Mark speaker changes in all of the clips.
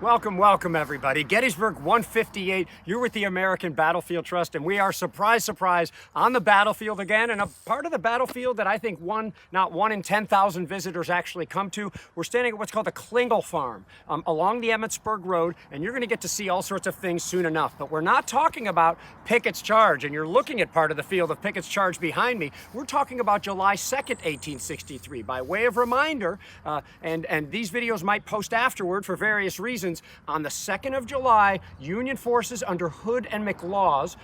Speaker 1: Welcome everybody. Gettysburg 158, you're with the American Battlefield Trust, and we are, surprise, on the battlefield again, and a part of the battlefield that I think not one in 10,000 visitors actually come to. We're standing at what's called the Klingle Farm along the Emmitsburg Road, and you're gonna get to see all sorts of things soon enough. But we're not talking about Pickett's Charge, and you're looking at part of the field of Pickett's Charge behind me. We're talking about July 2nd, 1863. By way of reminder, and these videos might post afterward for various reasons, on the 2nd of July, Union forces under Hood and McLaws,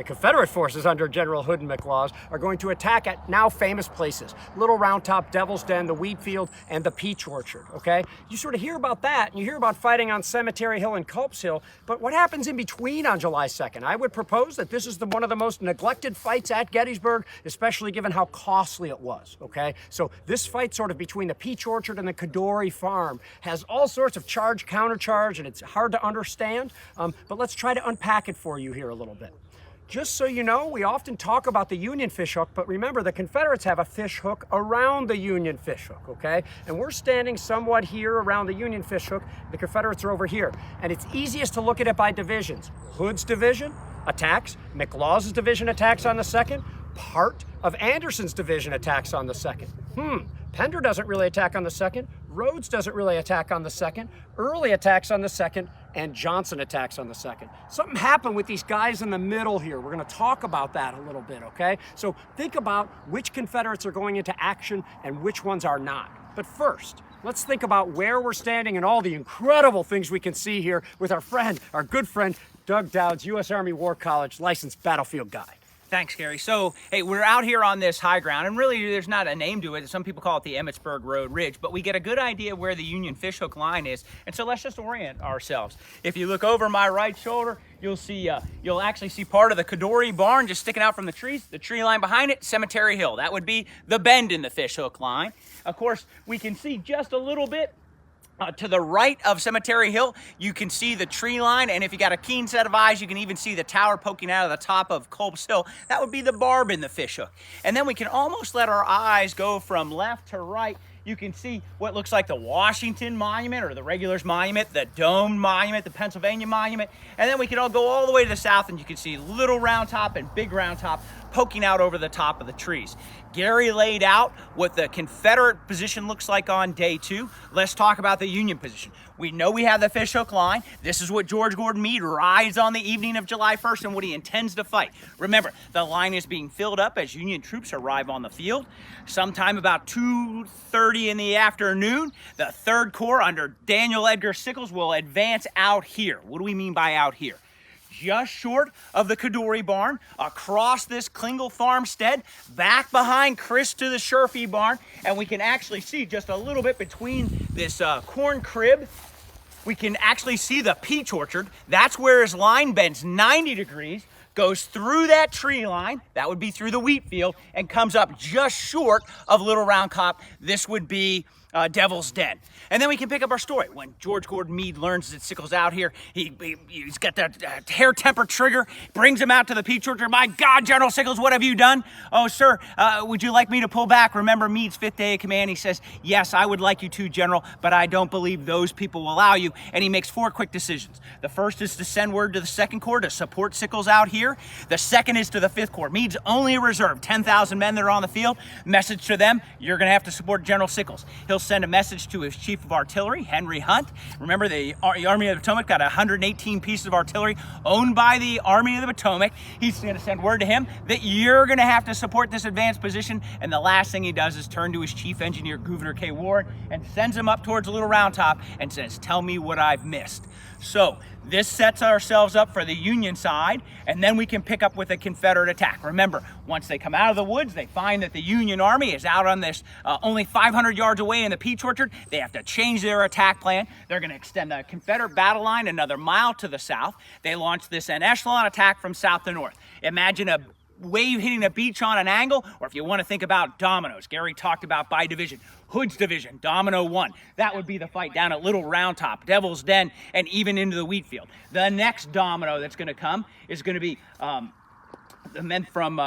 Speaker 1: Confederate forces under General Hood and McLaws are going to attack at now famous places. Little Round Top, Devil's Den, the Wheatfield, and the Peach Orchard, okay? You sort of hear about that, and you hear about fighting on Cemetery Hill and Culp's Hill, but what happens in between on July 2nd? I would propose that this is one of the most neglected fights at Gettysburg, especially given how costly it was, okay? So this fight sort of between the Peach Orchard and the Klingle Farm has all sorts of charge, countercharge, and it's hard to understand, but let's try to unpack it for you here a little bit. Just so you know, we often talk about the Union fishhook, but remember the Confederates have a fishhook around the Union fishhook, okay? And we're standing somewhat here around the Union fishhook. The Confederates are over here. And it's easiest to look at it by divisions. Hood's division attacks, McLaws' division attacks on the 2nd, part of Anderson's division attacks on the 2nd. Pender doesn't really attack on the 2nd, Rhodes doesn't really attack on the 2nd, Early attacks on the 2nd, and Johnson attacks on the 2nd. Something happened with these guys in the middle here. We're gonna talk about that a little bit, okay? So think about which Confederates are going into action and which ones are not. But first, let's think about where we're standing and all the incredible things we can see here with our good friend, Doug Douds, U.S. Army War College licensed battlefield guide.
Speaker 2: Thanks, Gary. So, hey, we're out here on this high ground, and really there's not a name to it. Some people call it the Emmitsburg Road Ridge, but we get a good idea where the Union fishhook line is, and so let's just orient ourselves. If you look over my right shoulder, you'll actually see part of the Klingle barn just sticking out from the trees. The tree line behind it, Cemetery Hill. That would be the bend in the fishhook line. Of course, we can see just a little bit to the right of Cemetery Hill, you can see the tree line, and if you got a keen set of eyes, you can even see the tower poking out of the top of Culp's Hill. That would be the barb in the fishhook. And then we can almost let our eyes go from left to right. You can see what looks like the Washington Monument or the Regulars Monument, the Domed Monument, the Pennsylvania Monument, and then we can all go all the way to the south and you can see Little Round Top and Big Round Top poking out over the top of the trees. Gary laid out what the Confederate position looks like on day 2. Let's talk about the Union position. We know we have the fishhook line. This is what George Gordon Meade rides on the evening of July 1st and what he intends to fight. Remember, the line is being filled up as Union troops arrive on the field. Sometime about 2:30 in the afternoon, the 3rd Corps under Daniel Edgar Sickles will advance out here. What do we mean by out here? Just short of the Klingle barn, across this Klingle farmstead, back behind Kris to the Shurfee barn, and we can actually see just a little bit between this corn crib, we can actually see the Peach Orchard. That's where his line bends 90 degrees, goes through that tree line, that would be through the Wheatfield, and comes up just short of Little Round Top. This would be Devil's Den. And then we can pick up our story. When George Gordon Meade learns that Sickles out here, he's got that hair temper trigger, brings him out to the Peach Orchard. My God, General Sickles, what have you done? Oh, sir, would you like me to pull back? Remember Meade's 5th day of command. He says, yes, I would like you to, General, but I don't believe those people will allow you. And he makes 4 quick decisions. The first is to send word to the 2nd Corps to support Sickles out here. The second is to the 5th Corps. Meade's only a reserve, 10,000 men that are on the field. Message to them, you're going to have to support General Sickles. He'll send a message to his chief of artillery, Henry Hunt. Remember, the Army of the Potomac got 118 pieces of artillery owned by the Army of the Potomac. He's going to send word to him that you're going to have to support this advanced position. And the last thing he does is turn to his chief engineer, Gouverneur K. Ward, and sends him up towards Little Round Top and says, tell me what I've missed. So this sets ourselves up for the Union side, and then we can pick up with a Confederate attack. Remember, once they come out of the woods, they find that the Union Army is out on this only 500 yards away in the Peach Orchard. They have to change their attack plan. They're going to extend the Confederate battle line another mile to the south. They launch this an echelon attack from south to north. Imagine a wave hitting a beach on an angle, or if you want to think about dominoes, Gary talked about by division. Hood's division, Domino 1. That would be the fight down at Little Round Top, Devil's Den, and even into the Wheatfield. The next domino that's going to come is going to be the men from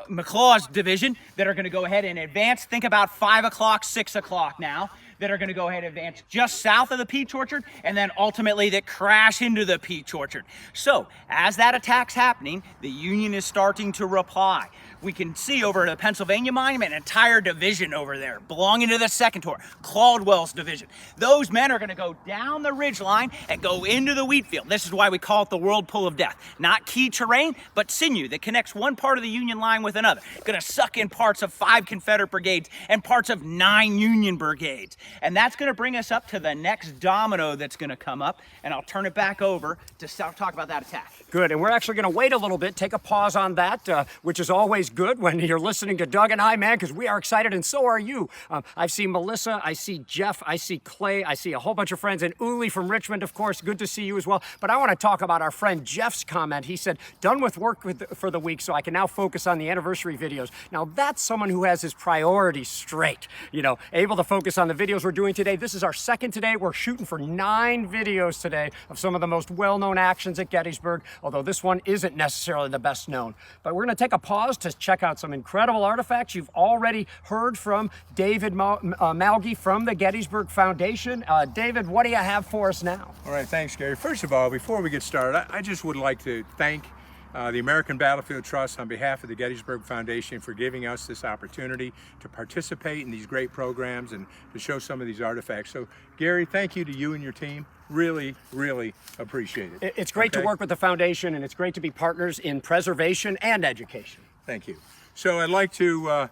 Speaker 2: McLaw's division that are going to go ahead and advance. Think about 5 o'clock, 6 o'clock now. that are going to go ahead and advance just south of the peach orchard, and then ultimately that crash into the peach orchard. So as that attack's happening, the Union is starting to reply. We can see over at the Pennsylvania Monument, an entire division over there belonging to the 2nd Corps, Caldwell's division. Those men are going to go down the ridge line and go into the Wheatfield. This is why we call it the whirlpool of death. Not key terrain, but sinew that connects one part of the Union line with another. Going to suck in parts of 5 Confederate brigades and parts of 9 Union brigades. And that's going to bring us up to the next domino that's going to come up. And I'll turn it back over to talk about that attack.
Speaker 1: Good, and we're actually going to wait a little bit, take a pause on that, which is always good when you're listening to Doug and I, man, because we are excited, and so are you. I see Melissa, I see Jeff, I see Clay, I see a whole bunch of friends, and Uli from Richmond, of course, good to see you as well. But I want to talk about our friend Jeff's comment. He said, done with work for the week, so I can now focus on the anniversary videos. Now, that's someone who has his priorities straight, you know, able to focus on the videos we're doing today. This is our 2nd today. We're shooting for 9 videos today of some of the most well-known actions at Gettysburg, although this one isn't necessarily the best known. But we're going to take a pause to check out some incredible artifacts. You've already heard from David Malgee from the Gettysburg Foundation. David, what do you have for us now?
Speaker 3: All right, thanks, Gary. First of all, before we get started, I just would like to thank the American Battlefield Trust on behalf of the Gettysburg Foundation for giving us this opportunity to participate in these great programs and to show some of these artifacts. So, Gary, thank you to you and your team. Really, really appreciate it.
Speaker 1: It's great to work with the foundation, and it's great to be partners in preservation and education.
Speaker 3: Thank you. So I'd like to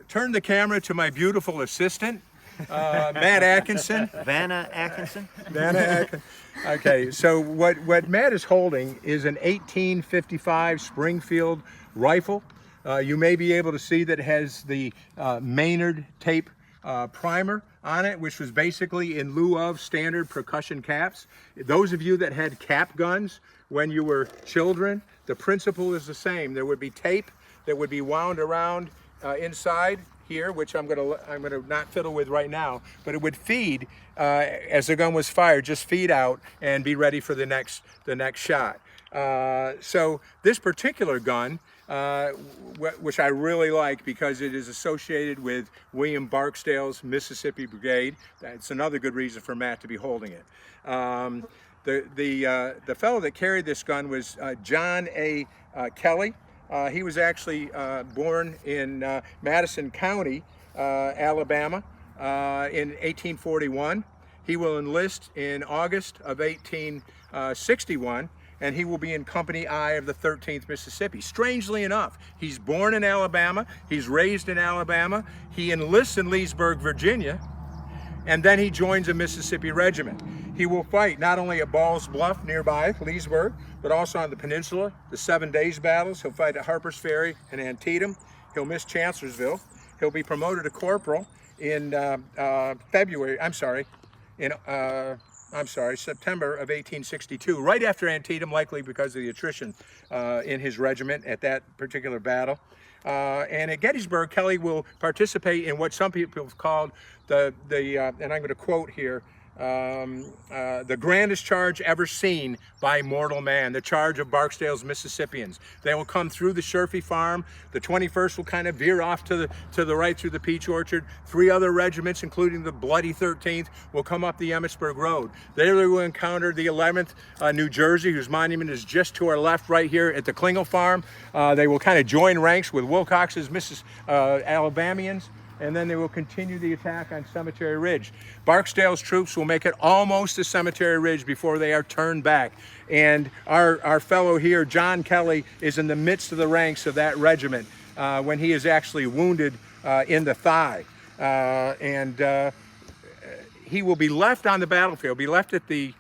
Speaker 3: turn the camera to my beautiful assistant, Matt Atkinson.
Speaker 4: Vanna Atkinson?
Speaker 3: Vanna Atkinson. Okay, so what Matt is holding is an 1855 Springfield rifle. You may be able to see that it has the Maynard tape primer on it, which was basically in lieu of standard percussion caps. Those of you that had cap guns when you were children, the principle is the same. There would be tape that would be wound around inside here, which I'm gonna not fiddle with right now, but it would feed as the gun was fired, just feed out and be ready for the next shot. So this particular gun, which I really like because it is associated with William Barksdale's Mississippi Brigade. That's another good reason for Matt to be holding it. The fellow that carried this gun was John A. Kelly. He was actually born in Madison County, Alabama, in 1841. He will enlist in August of 1861, and he will be in Company I of the 13th Mississippi. Strangely enough, he's born in Alabama, he's raised in Alabama, he enlists in Leesburg, Virginia, and then he joins a Mississippi regiment. He will fight not only at Ball's Bluff nearby, Leesburg, but also on the peninsula, the 7 Days battles. He'll fight at Harper's Ferry and Antietam. He'll miss Chancellorsville. He'll be promoted to corporal in September of 1862, right after Antietam, likely because of the attrition in his regiment at that particular battle. And at Gettysburg, Kelly will participate in what some people have called and I'm going to quote here, the grandest charge ever seen by mortal man, the charge of Barksdale's Mississippians. They will come through the Sherfy farm. The 21st will kind of veer off to the right through the peach orchard. 3 other regiments, including the bloody 13th, will come up the Emmitsburg Road. There they will encounter the 11th New Jersey, whose monument is just to our left right here at the Klingle Farm. They will kind of join ranks with Wilcox's Alabamians, and then they will continue the attack on Cemetery Ridge. Barksdale's troops will make it almost to Cemetery Ridge before they are turned back. And our fellow here, John Kelly, is in the midst of the ranks of that regiment when he is actually wounded in the thigh. He will be left on the battlefield, be left at the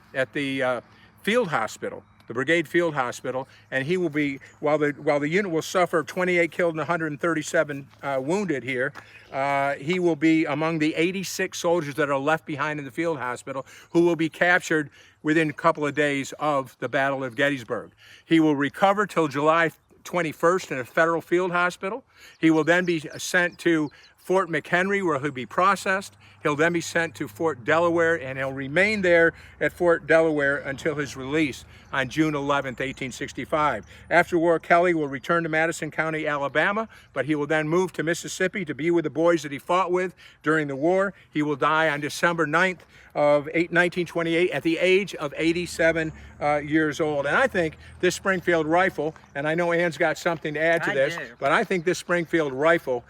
Speaker 3: field hospital, the Brigade Field Hospital, and he will be, while the unit will suffer 28 killed and 137 wounded here, he will be among the 86 soldiers that are left behind in the field hospital who will be captured within a couple of days of the Battle of Gettysburg. He will recover till July 21st in a federal field hospital. He will then be sent to Fort McHenry, where he'll be processed. He'll then be sent to Fort Delaware, and he'll remain there at Fort Delaware until his release on June 11th, 1865. After war, Kelly will return to Madison County, Alabama, but he will then move to Mississippi to be with the boys that he fought with during the war. He will die on December 9th of 1928 at the age of 87 years old. And I think this Springfield rifle, and I know Ann's got something to add to this, but I think this Springfield rifle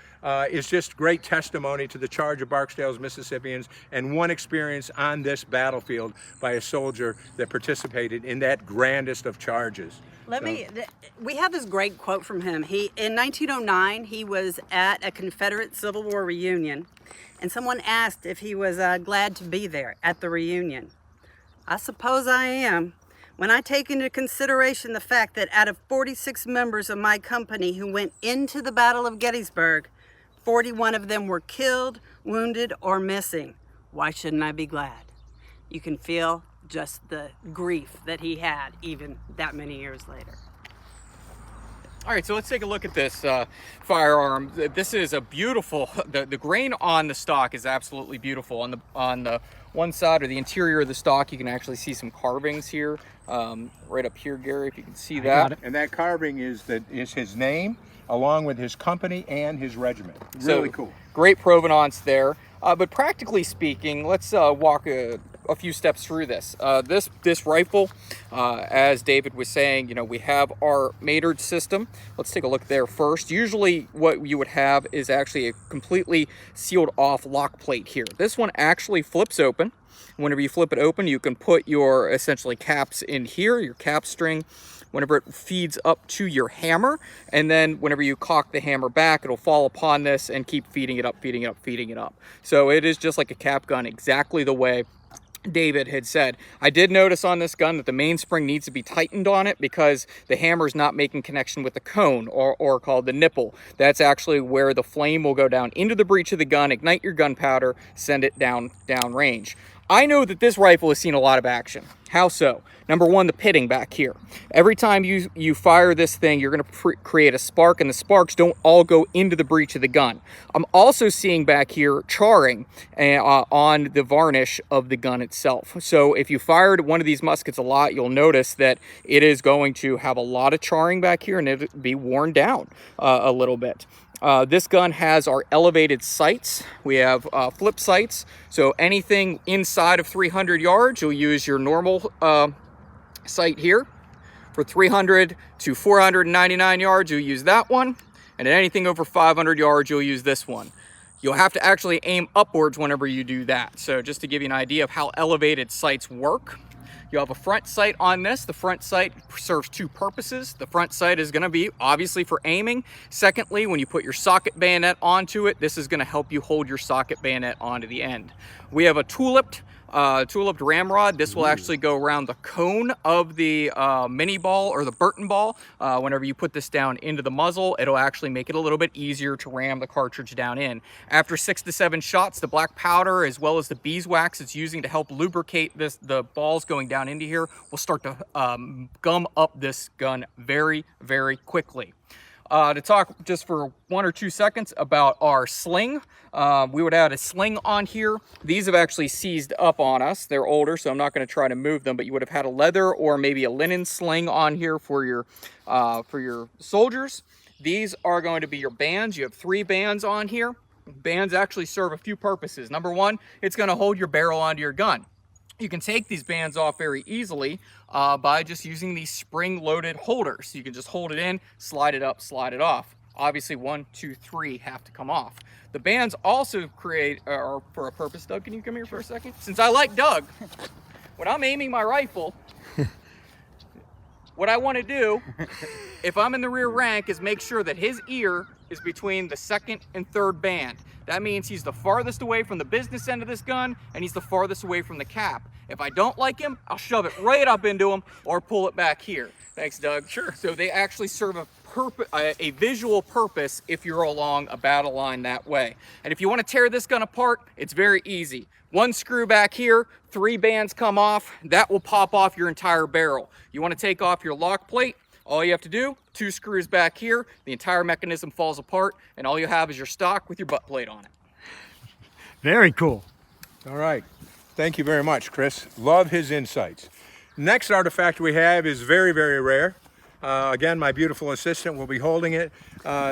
Speaker 3: is just great testimony to the charge of Barksdale's Mississippians and one experience on this battlefield by a soldier that participated in that grandest of charges.
Speaker 4: We have this great quote from him. In 1909, he was at a Confederate Civil War reunion, and someone asked if he was glad to be there at the reunion. I suppose I am. When I take into consideration the fact that out of 46 members of my company who went into the Battle of Gettysburg, 41 of them were killed, wounded, or missing, why shouldn't I be glad? You can feel just the grief that he had even that many years later.
Speaker 5: All right, so let's take a look at this firearm. This is a beautiful, the grain on the stock is absolutely beautiful. On the one side, or the interior of the stock, you can actually see some carvings here, right up here, Gary, if you can see that.
Speaker 3: And that carving is his name, along with his company and his regiment. Really cool.
Speaker 5: Great provenance there. But practically speaking, let's walk a few steps through this. This rifle, as David was saying, we have our Maynard system. Let's take a look there first. Usually what you would have is actually a completely sealed off lock plate here. This one actually flips open. Whenever you flip it open, you can put your essentially caps in here, your cap string, whenever it feeds up to your hammer, and then whenever you cock the hammer back, it'll fall upon this and keep feeding it up, feeding it up, feeding it up. So it is just like a cap gun, exactly the way David had said. I did notice on this gun that the mainspring needs to be tightened on it because the hammer is not making connection with the cone, or called the nipple. That's actually where the flame will go down into the breech of the gun, ignite your gunpowder, send it down range. I know that this rifle has seen a lot of action. How so? Number one, the pitting back here. Every time you fire this thing, you're going to create a spark, and the sparks don't all go into the breech of the gun. I'm also seeing back here charring on the varnish of the gun itself. So if you fired one of these muskets a lot, you'll notice that it is going to have a lot of charring back here, and it'll be worn down a little bit. This gun has our elevated sights. We have flip sights, so anything inside of 300 yards, you'll use your normal sight here. For 300 to 499 yards, you'll use that one, and at anything over 500 yards, you'll use this one. You'll have to actually aim upwards whenever you do that. So just to give you an idea of how elevated sights work, you have a front sight on this. The front sight serves two purposes. The front sight is going to be obviously for aiming. Secondly, when you put your socket bayonet onto it, this is going to help you hold your socket bayonet onto the end. We have a tulipped ramrod. This will actually go around the cone of the mini ball or the Burton ball. Whenever you put this down into the muzzle, it'll actually make it a little bit easier to ram the cartridge down in. After 6 to 7 shots, the black powder as well as the beeswax it's using to help lubricate the balls going down into here will start to gum up this gun very, very quickly. To talk just for 1 or 2 seconds about our sling. We would add a sling on here. These have actually seized up on us. They're older, so I'm not going to try to move them, but you would have had a leather or maybe a linen sling on here for your soldiers. These are going to be your bands. You have 3 bands on here. Bands actually serve a few purposes. Number one, it's going to hold your barrel onto your gun. You can take these bands off very easily by just using these spring-loaded holders. You can just hold it in, slide it up, slide it off. Obviously, 1, 2, 3 have to come off. The bands also are for a purpose. Doug, can you come here for a second? Since I like Doug, when I'm aiming my rifle, what I want to do, if I'm in the rear rank, is make sure that his ear is between the 2nd and 3rd band. That means he's the farthest away from the business end of this gun, and he's the farthest away from the cap. If I don't like him, I'll shove it right up into him or pull it back here. Thanks, Doug. Sure. So they actually serve a visual purpose if you're along a battle line that way. And if you want to tear this gun apart, it's very easy. 1 screw back here, 3 bands come off, that will pop off your entire barrel. You want to take off your lock plate, All you have to do, 2 screws back here, the entire mechanism falls apart, and all you have is your stock with your butt plate on it.
Speaker 1: Very cool.
Speaker 3: All right. Thank you very much, Kris. Love his insights. Next artifact we have is very, very rare. Again, my beautiful assistant will be holding it.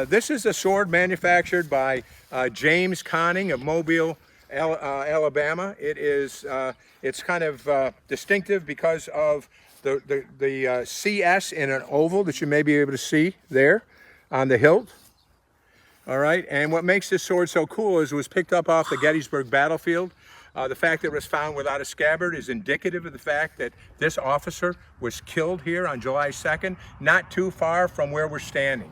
Speaker 3: This is a sword manufactured by James Conning of Mobile, Alabama. It's kind of distinctive because of the CS in an oval that you may be able to see there on the hilt. All right, and what makes this sword so cool is it was picked up off the Gettysburg battlefield. The fact that it was found without a scabbard is indicative of the fact that this officer was killed here on July 2nd, not too far from where we're standing.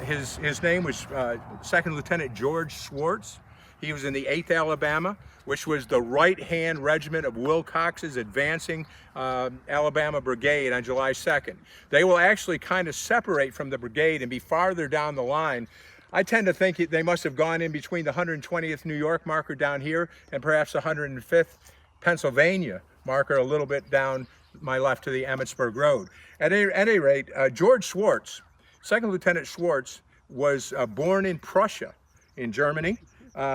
Speaker 3: His name was 2nd Lieutenant George Schwartz. He was in the 8th Alabama, which was the right-hand regiment of Wilcox's advancing Alabama Brigade on July 2nd. They will actually kind of separate from the brigade and be farther down the line. I tend to think they must have gone in between the 120th New York marker down here and perhaps the 105th Pennsylvania marker a little bit down my left to the Emmitsburg Road. At any rate, George Schwartz, 2nd Lieutenant Schwartz, was born in Prussia in Germany.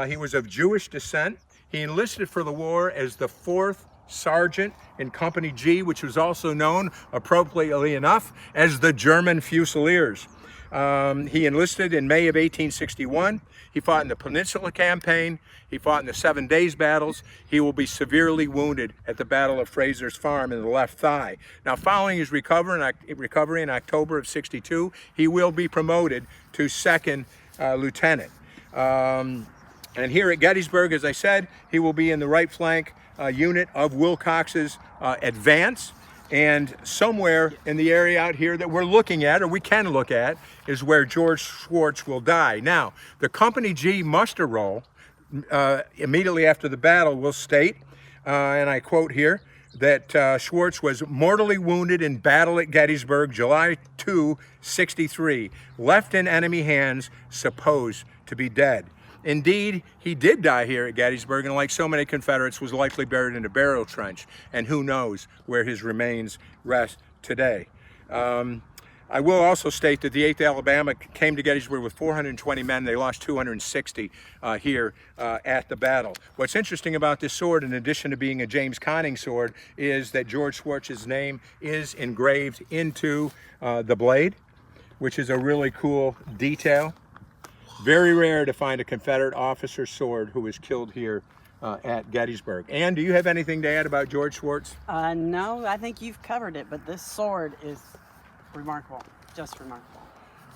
Speaker 3: He was of Jewish descent. He enlisted for the war as the 4th Sergeant in Company G, which was also known, appropriately enough, as the German Fusiliers. He enlisted in May of 1861. He fought in the Peninsula Campaign. He fought in the 7 Days battles. He will be severely wounded at the Battle of Fraser's Farm in the left thigh. Now, following his recovery in October of '62, he will be promoted to 2nd Lieutenant. And here at Gettysburg, as I said, he will be in the right flank unit of Wilcox's advance. And somewhere in the area out here that we're looking at, or we can look at, is where George Schwartz will die. Now, the Company G muster roll immediately after the battle will state, and I quote here, that Schwartz was mortally wounded in battle at Gettysburg, July 2, '63, left in enemy hands, supposed to be dead. Indeed, he did die here at Gettysburg, and like so many Confederates, was likely buried in a burial trench, and who knows where his remains rest today. I will also state that the 8th Alabama came to Gettysburg with 420 men. They lost 260 here at the battle. What's interesting about this sword, in addition to being a James Conning sword, is that George Schwartz's name is engraved into the blade, which is a really cool detail. Very rare to find a Confederate officer's sword who was killed here at Gettysburg. Ann, do you have anything to add about George Schwartz?
Speaker 4: No, I think you've covered it, but this sword is remarkable, just remarkable.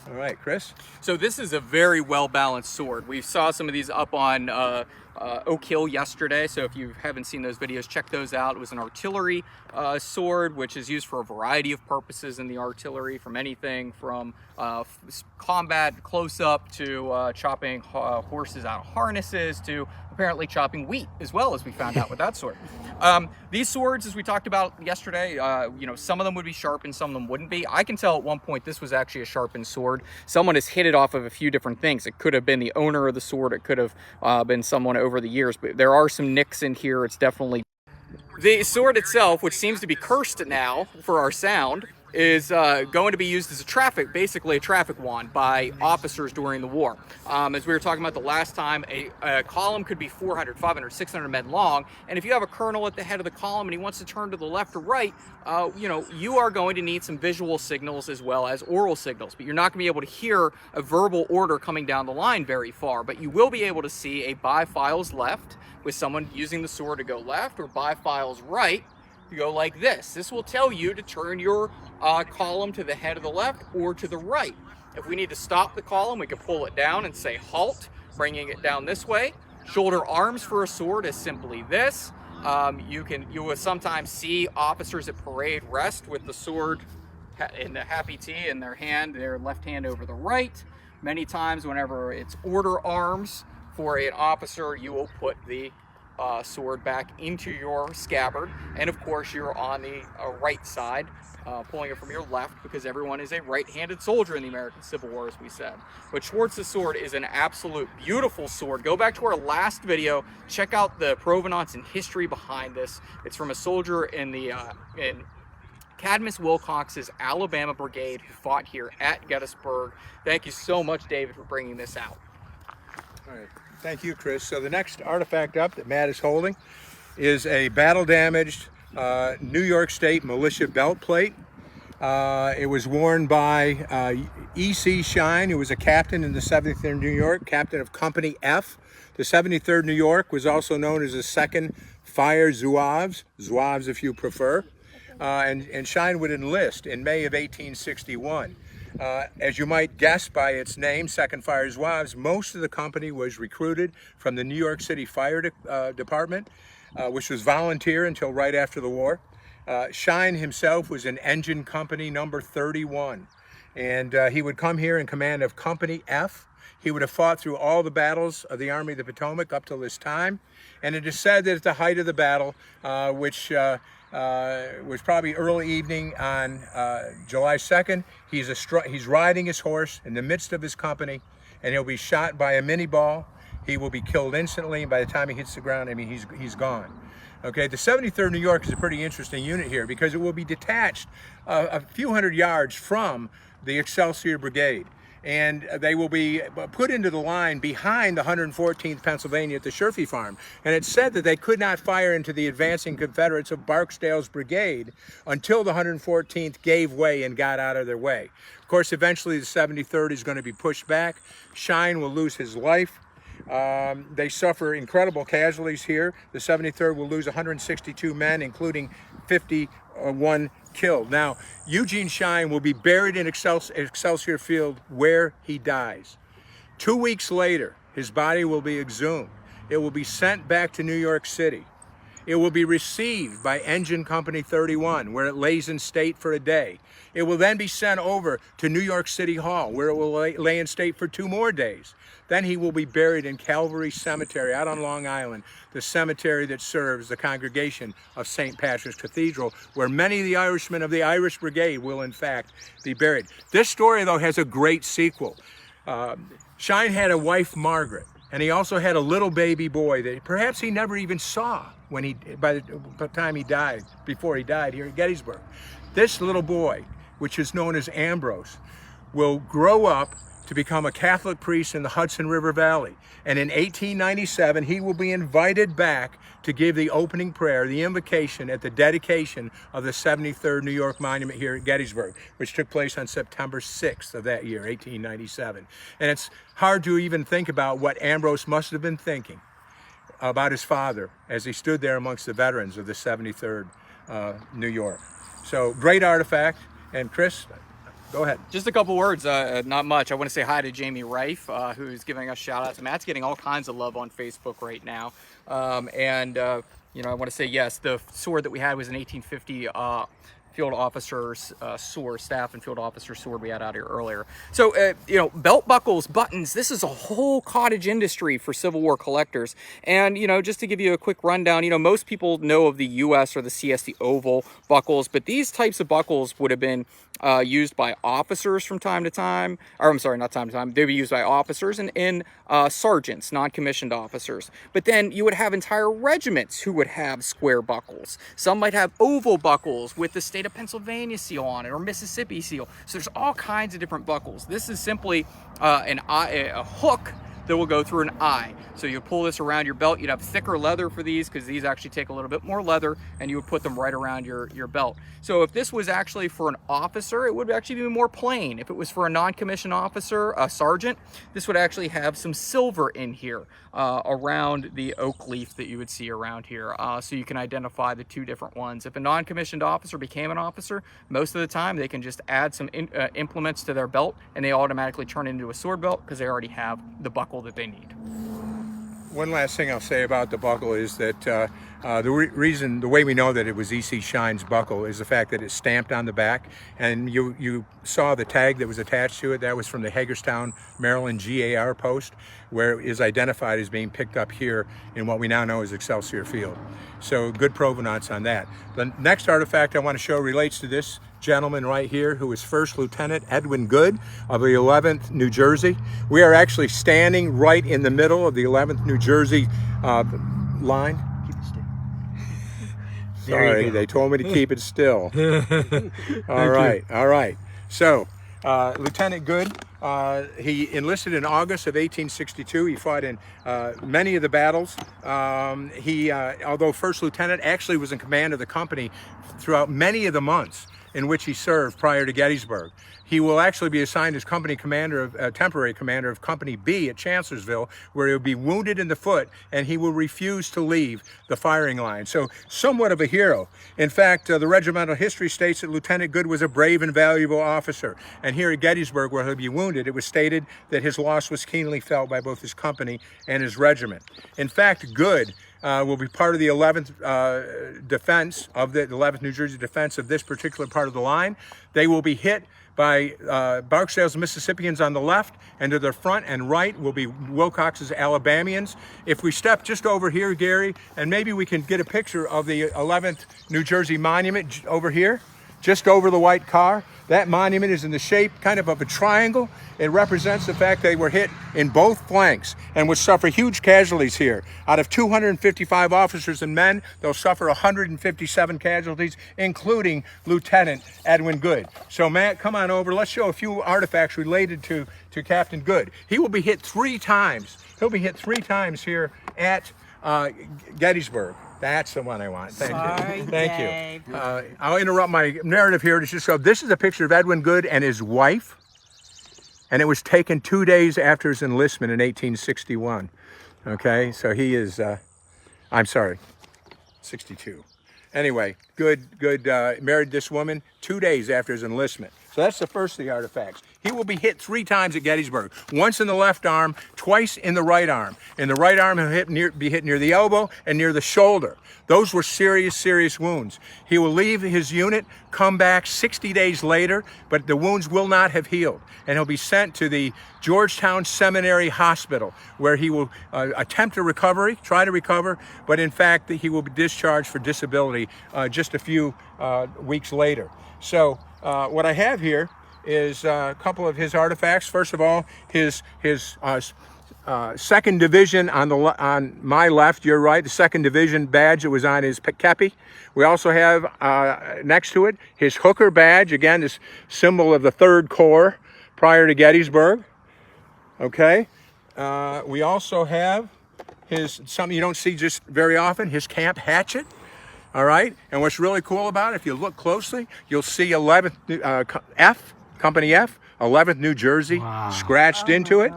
Speaker 3: All right, Kris?
Speaker 5: So this is a very well-balanced sword. We saw some of these up on Oak Hill yesterday, so if you haven't seen those videos, check those out. It was an artillery sword, which is used for a variety of purposes in the artillery, from anything from combat close-up to chopping horses out of harnesses to apparently chopping wheat as well, as we found out with that sword. These swords, as we talked about yesterday, you know, some of them would be sharpened, some of them wouldn't be. I can tell at one point this was actually a sharpened sword. Someone has hit it off of a few different things. It could have been the owner of the sword. It could have been someone over the years, but there are some nicks in here. It's definitely... The sword itself, which seems to be cursed now for our sound, is going to be used as basically a traffic wand by officers during the war. As we were talking about the last time, a column could be 400, 500, 600 men long, and if you have a colonel at the head of the column and he wants to turn to the left or right, you know, you are going to need some visual signals as well as oral signals, but you're not going to be able to hear a verbal order coming down the line very far, but you will be able to see a bifiles left with someone using the sword to go left, or bifiles right to go like this. This will tell you to turn your column to the head of the left or to the right. If we need to stop the column, we can pull it down and say halt, bringing it down this way. Shoulder arms for a sword is simply this. You will sometimes see officers at parade rest with the sword in the happy T in their hand, their left hand over the right. Many times whenever it's order arms for an officer, you will put the sword back into your scabbard, and of course you're on the right side, pulling it from your left, because everyone is a right-handed soldier in the American Civil War, as we said. But Schwartz's sword is an absolute beautiful sword. Go back to our last video, check out the provenance and history behind this. It's from a soldier in the in Cadmus Wilcox's Alabama Brigade, who fought here at Gettysburg. Thank you so much, David, for bringing this out.
Speaker 3: All right. Thank you, Chris. So the next artifact up that Matt is holding is a battle-damaged New York State militia belt plate. It was worn by Eugene Shine, who was a captain in the 73rd New York, captain of Company F. The 73rd New York was also known as the 2nd Fire Zouaves, Zouaves if you prefer, and Shine would enlist in May of 1861. As you might guess by its name, 2nd Fire Zouaves, most of the company was recruited from the New York City Fire Department, which was volunteer until right after the war. Shine himself was in Engine Company number 31, and he would come here in command of Company F. He would have fought through all the battles of the Army of the Potomac up till this time, and it is said that at the height of the battle, which was probably early evening on July 2nd, he's riding his horse in the midst of his company, and he'll be shot by a mini ball. He will be killed instantly, and by the time he hits the ground, I mean, he's gone. Okay, the 73rd New York is a pretty interesting unit here because it will be detached a few hundred yards from the Excelsior Brigade. And they will be put into the line behind the 114th Pennsylvania at the Klingle Farm. And it's said that they could not fire into the advancing Confederates of Barksdale's brigade until the 114th gave way and got out of their way. Of course, eventually the 73rd is going to be pushed back. Shine will lose his life. They suffer incredible casualties here. The 73rd will lose 162 men, including 51 killed. Now, Eugene Shine will be buried in Excelsior Field where he dies. 2 weeks later, his body will be exhumed. It will be sent back to New York City. It will be received by Engine Company 31, where it lays in state for a day. It will then be sent over to New York City Hall, where it will lay in state for 2 more days. Then he will be buried in Calvary Cemetery out on Long Island, the cemetery that serves the congregation of St. Patrick's Cathedral, where many of the Irishmen of the Irish Brigade will in fact be buried. This story, though, has a great sequel. Shine had a wife, Margaret, and he also had a little baby boy that perhaps he never even saw when by the time he died, before he died here at Gettysburg. This little boy, which is known as Ambrose, will grow up to become a Catholic priest in the Hudson River Valley. And in 1897, he will be invited back to give the opening prayer, the invocation at the dedication of the 73rd New York Monument here at Gettysburg, which took place on September 6th of that year, 1897. And it's hard to even think about what Ambrose must have been thinking about his father as he stood there amongst the veterans of the 73rd New York. So, great artifact. And Kris, go ahead.
Speaker 5: Just a couple words, not much. I want to say hi to Jamie Reif, who's giving us shout outs. Matt's getting all kinds of love on Facebook right now. You know, I want to say, yes, the sword that we had was an 1850 field officer's sword, staff and field officer sword we had out here earlier. So, you know, belt buckles, buttons, this is a whole cottage industry for Civil War collectors. And, you know, just to give you a quick rundown, you know, most people know of the US or the CS, the oval buckles, but these types of buckles would have been used by officers from time to time, or I'm sorry, not time to time, they'd be used by officers and sergeants, non-commissioned officers. But then you would have entire regiments who would have square buckles. Some might have oval buckles with the state of Pennsylvania seal on it or Mississippi seal. So there's all kinds of different buckles. This is simply a hook that will go through an eye. So you pull this around your belt. You'd have thicker leather for these because these actually take a little bit more leather, and you would put them right around your belt. So if this was actually for an officer, it would actually be more plain. If it was for a non-commissioned officer, a sergeant, this would actually have some silver in here around the oak leaf that you would see around here. So you can identify the two different ones. If a non-commissioned officer became an officer, most of the time they can just add some implements to their belt and they automatically turn into a sword belt because they already have the buckle that they need.
Speaker 3: One last thing I'll say about the buckle is that the way we know that it was E.C. Shine's buckle is the fact that it's stamped on the back, and you saw the tag that was attached to it. That was from the Hagerstown, Maryland GAR post, where it is identified as being picked up here in what we now know as Excelsior Field. So good provenance on that. The next artifact I want to show relates to this gentleman right here, who is First Lieutenant Edwin Good of the 11th New Jersey. We are actually standing right in the middle of the 11th New Jersey line. Keep it still. Sorry, they told me to keep it still. All right. So, Lieutenant Good, he enlisted in August of 1862. He fought in many of the battles. Although first lieutenant, actually was in command of the company throughout many of the months in which he served prior to Gettysburg. He will actually be assigned as company commander of temporary commander of Company B at Chancellorsville, where he'll be wounded in the foot, and he will refuse to leave the firing line. So, somewhat of a hero. In fact, the regimental history states that Lieutenant Good was a brave and valuable officer. And here at Gettysburg, where he'll be wounded, it was stated that his loss was keenly felt by both his company and his regiment. In fact, Good will be part of the 11th defense of the 11th New Jersey defense of this particular part of the line. They will be hit by Barksdale's Mississippians on the left, and to their front and right will be Wilcox's Alabamians. If we step just over here, Gary, and maybe we can get a picture of the 11th New Jersey monument over here, just over the white car. That monument is in the shape kind of a triangle. It represents the fact they were hit in both flanks and would suffer huge casualties here. Out of 255 officers and men, they'll suffer 157 casualties, including Lieutenant Edwin Good. So Matt, come on over. Let's show a few artifacts related to Captain Good. He will be hit 3 times. He'll be hit 3 times here at Gettysburg. That's the one I want. Thank you. Thank you. I'll interrupt my narrative here to just show this is a picture of Edwin Good and his wife, and it was taken 2 days after his enlistment in 1861. Okay, so he is, I'm sorry, 62. Anyway, Good married this woman 2 days after his enlistment. So that's the first of the artifacts. He will be hit 3 times at Gettysburg. Once in the left arm, twice in the right arm. In the right arm, he'll be hit near the elbow and near the shoulder. Those were serious, serious wounds. He will leave his unit, come back 60 days later, but the wounds will not have healed. And he'll be sent to the Georgetown Seminary Hospital, where he will attempt a recovery, try to recover, but in fact, he will be discharged for disability just a few weeks later. So what I have here is a couple of his artifacts. First of all, his second division on my left, your right, the second division badge that was on his kepi. We also have next to it his hooker badge, again, this symbol of the 3rd Corps prior to Gettysburg. Okay. We also have something you don't see just very often, his camp hatchet. All right, and what's really cool about it, if you look closely, you'll see 11th F, Company F, 11th New Jersey, scratched into it.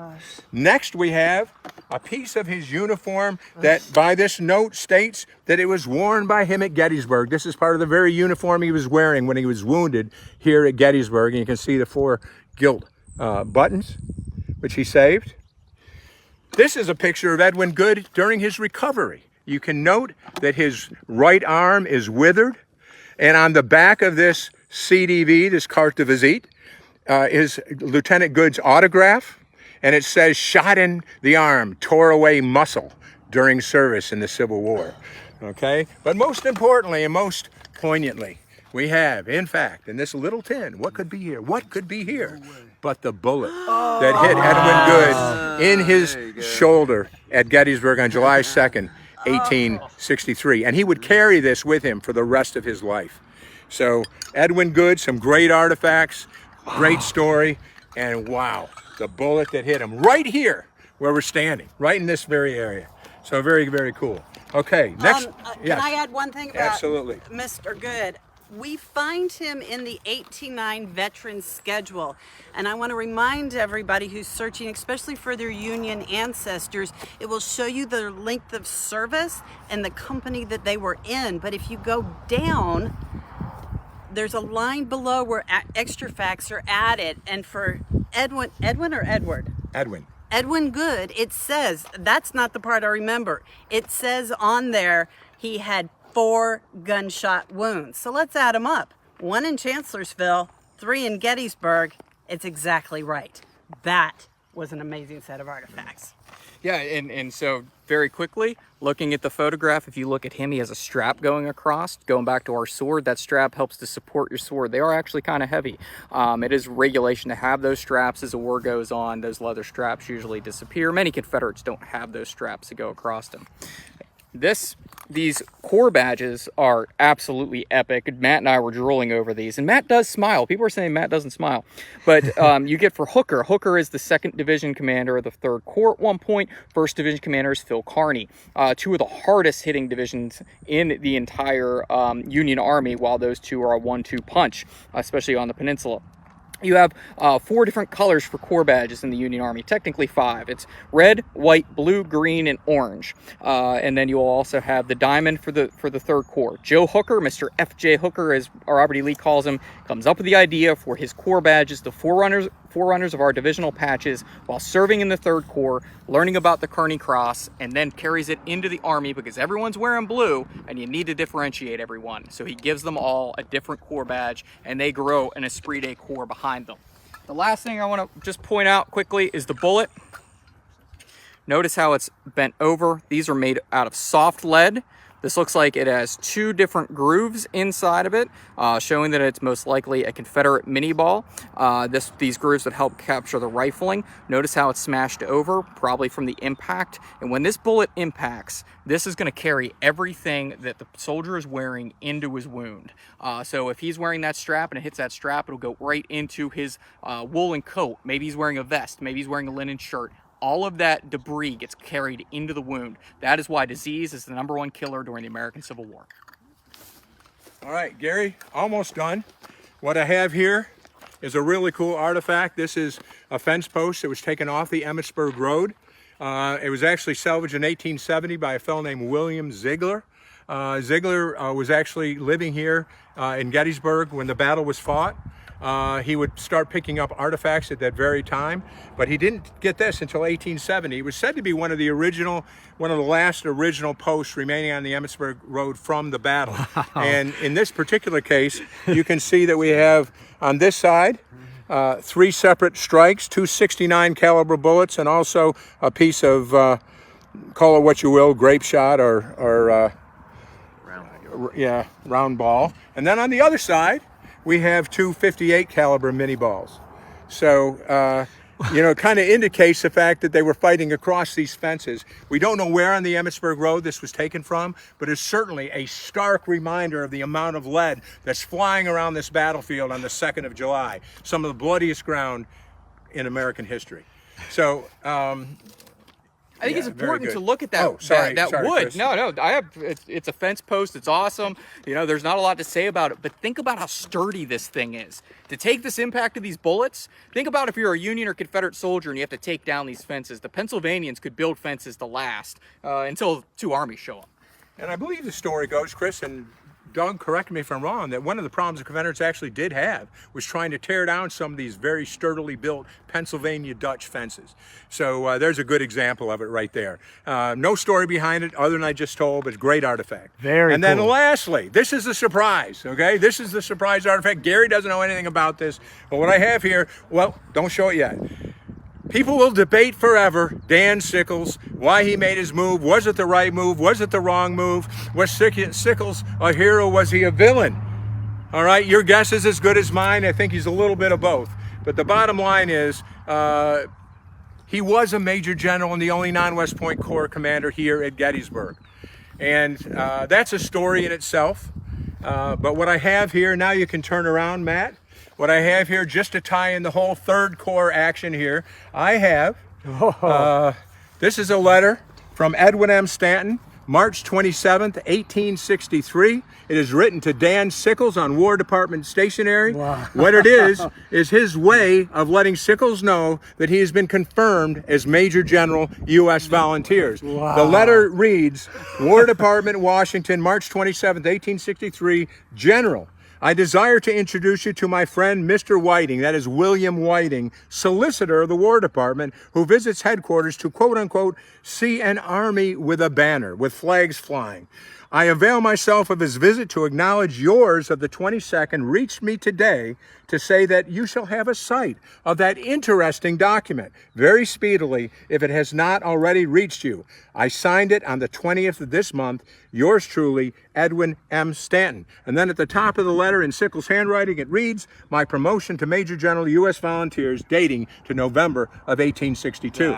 Speaker 3: Next, we have a piece of his uniform that, by this note, states that it was worn by him at Gettysburg. This is part of the very uniform he was wearing when he was wounded here at Gettysburg, and you can see the 4 gilt buttons, which he saved. This is a picture of Edwin Good during his recovery. You can note that his right arm is withered, and on the back of this CDV, this carte de visite, is Lieutenant Good's autograph, and it says, "Shot in the arm, tore away muscle during service in the Civil War." Okay, but most importantly and most poignantly, we have, in fact, in this little tin, what could be here? What could be here? But the bullet that hit Edwin Good in his shoulder at Gettysburg on July 2nd, 1863, and he would carry this with him for the rest of his life. So Edwin Good, some great artifacts, great story, and wow, the bullet that hit him right here where we're standing, right in this very area. So very, very cool. Okay, next.
Speaker 4: Can I add one thing about
Speaker 3: Absolutely.
Speaker 4: Mr. Good? We find him in the 1809 Veterans Schedule, and I want to remind everybody who's searching, especially for their Union ancestors, it will show you their length of service and the company that they were in. But if you go down, there's a line below where extra facts are added, and for Edwin Good, it says, that's not the part I remember, it says on there he had 4 gunshot wounds. So let's add them up. 1 in Chancellorsville, 3 in Gettysburg. It's exactly right. That was an amazing set of artifacts.
Speaker 5: Yeah, and so very quickly, looking at the photograph, if you look at him, he has a strap going across. Going back to our sword, that strap helps to support your sword. They are actually kind of heavy. It is regulation to have those straps as the war goes on. Those leather straps usually disappear. Many Confederates don't have those straps to go across them. These corps badges are absolutely epic. Matt and I were drooling over these, and Matt does smile. People are saying Matt doesn't smile, but you get for Hooker. Hooker is the 2nd Division commander of the 3rd Corps at one point. 1st Division commander is Phil Kearny. 2 of the hardest hitting divisions in the entire Union Army, while those 2 are a 1-2 punch, especially on the peninsula. You have 4 different colors for corps badges in the Union Army, technically 5. It's red, white, blue, green, and orange. And then you will also have the diamond for the 3rd Corps. Joe Hooker, Mr. F.J. Hooker, as Robert E. Lee calls him, comes up with the idea for his corps badges, the forerunners of our divisional patches, while serving in the 3rd Corps, learning about the Kearny Cross, and then carries it into the Army because everyone's wearing blue and you need to differentiate everyone. So he gives them all a different corps badge, and they grow an esprit de corps behind them. The last thing I want to just point out quickly is the bullet. Notice how it's bent over. These are made out of soft lead. This looks like it has 2 different grooves inside of it, showing that it's most likely a Confederate mini ball. These grooves would help capture the rifling. Notice how it's smashed over, probably from the impact. And when this bullet impacts, this is going to carry everything that the soldier is wearing into his wound. So if he's wearing that strap and it hits that strap, it'll go right into his woolen coat. Maybe he's wearing a vest. Maybe he's wearing a linen shirt. All of that debris gets carried into the wound. That is why disease is the #1 killer during the American Civil War.
Speaker 3: All right, Gary, almost done. What I have here is a really cool artifact. This is a fence post that was taken off the Emmitsburg Road. It was actually salvaged in 1870 by a fellow named William Ziegler. Ziegler was actually living here in Gettysburg when the battle was fought. He would start picking up artifacts at that very time, but he didn't get this until 1870. It was said to be one of the last original posts remaining on the Emmitsburg Road from the battle. Wow. And in this particular case, you can see that we have on this side 3 separate strikes, 2 .69 caliber bullets, and also a piece of, call it what you will, grape shot or round ball. And then on the other side, we have 2 .58 caliber mini balls. So, it kind of indicates the fact that they were fighting across these fences. We don't know where on the Emmitsburg Road this was taken from, but it's certainly a stark reminder of the amount of lead that's flying around this battlefield on the 2nd of July, some of the bloodiest ground in American history. So,
Speaker 5: I think it's important to look at that,
Speaker 3: sorry,
Speaker 5: wood.
Speaker 3: Kris.
Speaker 5: No, it's a fence post. It's awesome. There's not a lot to say about it, but think about how sturdy this thing is. To take this impact of these bullets, think about if you're a Union or Confederate soldier and you have to take down these fences. The Pennsylvanians could build fences to last until 2 armies show up.
Speaker 3: And I believe the story goes, Kris, and Doug, correct me if I'm wrong, that one of the problems the Confederates actually did have was trying to tear down some of these very sturdily built Pennsylvania Dutch fences. So there's a good example of it right there. No story behind it other than I just told, but it's a great artifact.
Speaker 1: Very cool.
Speaker 3: And then lastly, this is the surprise, okay? This is the surprise artifact. Gary doesn't know anything about this, but what I have here, well, don't show it yet. People will debate forever, Dan Sickles, why he made his move. Was it the right move? Was it the wrong move? Was Sickles a hero? Was he a villain? All right, your guess is as good as mine. I think he's a little bit of both. But the bottom line is, he was a major general and the only non-West Point Corps commander here at Gettysburg. And that's a story in itself. But what I have here, now you can turn around, Matt. What I have here, just to tie in the whole 3rd Corps action here, I have, this is a letter from Edwin M. Stanton, March 27th, 1863. It is written to Dan Sickles on War Department stationery. Wow. What it is his way of letting Sickles know that he has been confirmed as Major General, U.S. Volunteers. Wow. The letter reads, War Department, Washington, March 27th, 1863, General. I desire to introduce you to my friend, Mr. Whiting, that is William Whiting, solicitor of the War Department, who visits headquarters to, quote unquote, see an army with a banner, with flags flying. I avail myself of his visit to acknowledge yours of the 22nd reached me today to say that you shall have a sight of that interesting document very speedily if it has not already reached you. I signed it on the 20th of this month. Yours truly, Edwin M. Stanton. And then at the top of the letter in Sickles' handwriting, it reads, my promotion to Major General U.S. Volunteers dating to November of 1862.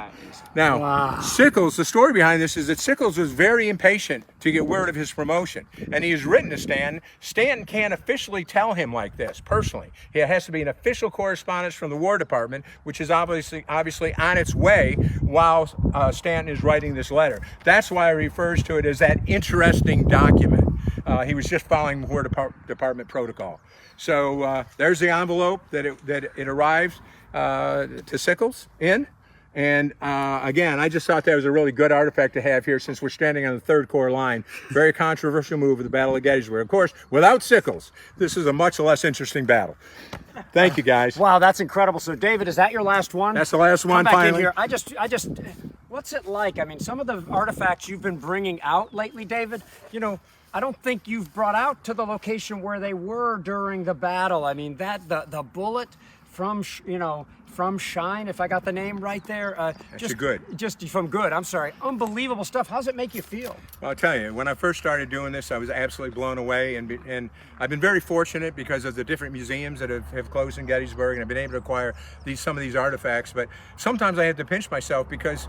Speaker 3: Now, Sickles, the story behind this is that Sickles was very impatient to get word of his promotion. And he has written to Stanton. Stanton can't officially tell him like this, personally. It has to be an official correspondence from the War Department, which is obviously on its way while Stanton is writing this letter. That's why he refers to it as that interesting document. He was just following War Department protocol. So there's the envelope that it arrives to Sickles in. And again, I just thought that was a really good artifact to have here since we're standing on the Third Corps line. Very controversial move of the Battle of Gettysburg. Of course, without Sickles, this is a much less interesting battle. Thank you, guys.
Speaker 1: Wow, that's incredible. So, David, is that your last one?
Speaker 3: That's the last one,
Speaker 1: Come back
Speaker 3: finally.
Speaker 1: in here. I just, what's it like? I mean, some of the artifacts you've been bringing out lately, David, you know, I don't think you've brought out to the location where they were during the battle. I mean, the bullet from, from Shine, if I got the name right there. Just from Good, I'm sorry. Unbelievable stuff. How's it make you feel?
Speaker 3: Well, I'll tell you, when I first started doing this, I was absolutely blown away. And I've been very fortunate because of the different museums that have closed in Gettysburg, and I've been able to acquire some of these artifacts. But sometimes I have to pinch myself because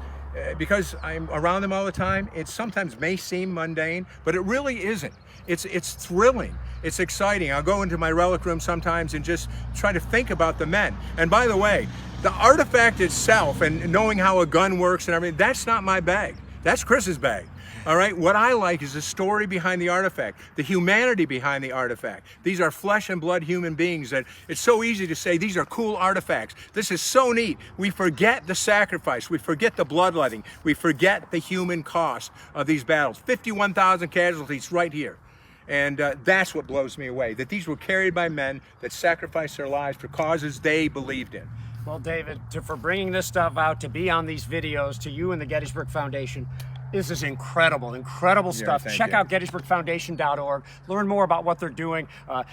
Speaker 3: I'm around them all the time. It sometimes may seem mundane, but it really isn't. It's thrilling. It's exciting. I'll go into my relic room sometimes and just try to think about the men. And by the way, the artifact itself and knowing how a gun works and everything, that's not my bag. That's Kris's bag. All right, what I like is the story behind the artifact, the humanity behind the artifact. These are flesh and blood human beings that it's so easy to say these are cool artifacts. This is so neat. We forget the sacrifice. We forget the bloodletting. We forget the human cost of these battles. 51,000 casualties right here. And that's what blows me away, that these were carried by men that sacrificed their lives for causes they believed in.
Speaker 1: Well, David, for bringing this stuff out, to be on these videos, to you and the Gettysburg Foundation, this is incredible stuff. Check out gettysburgfoundation.org. Learn more about what they're doing,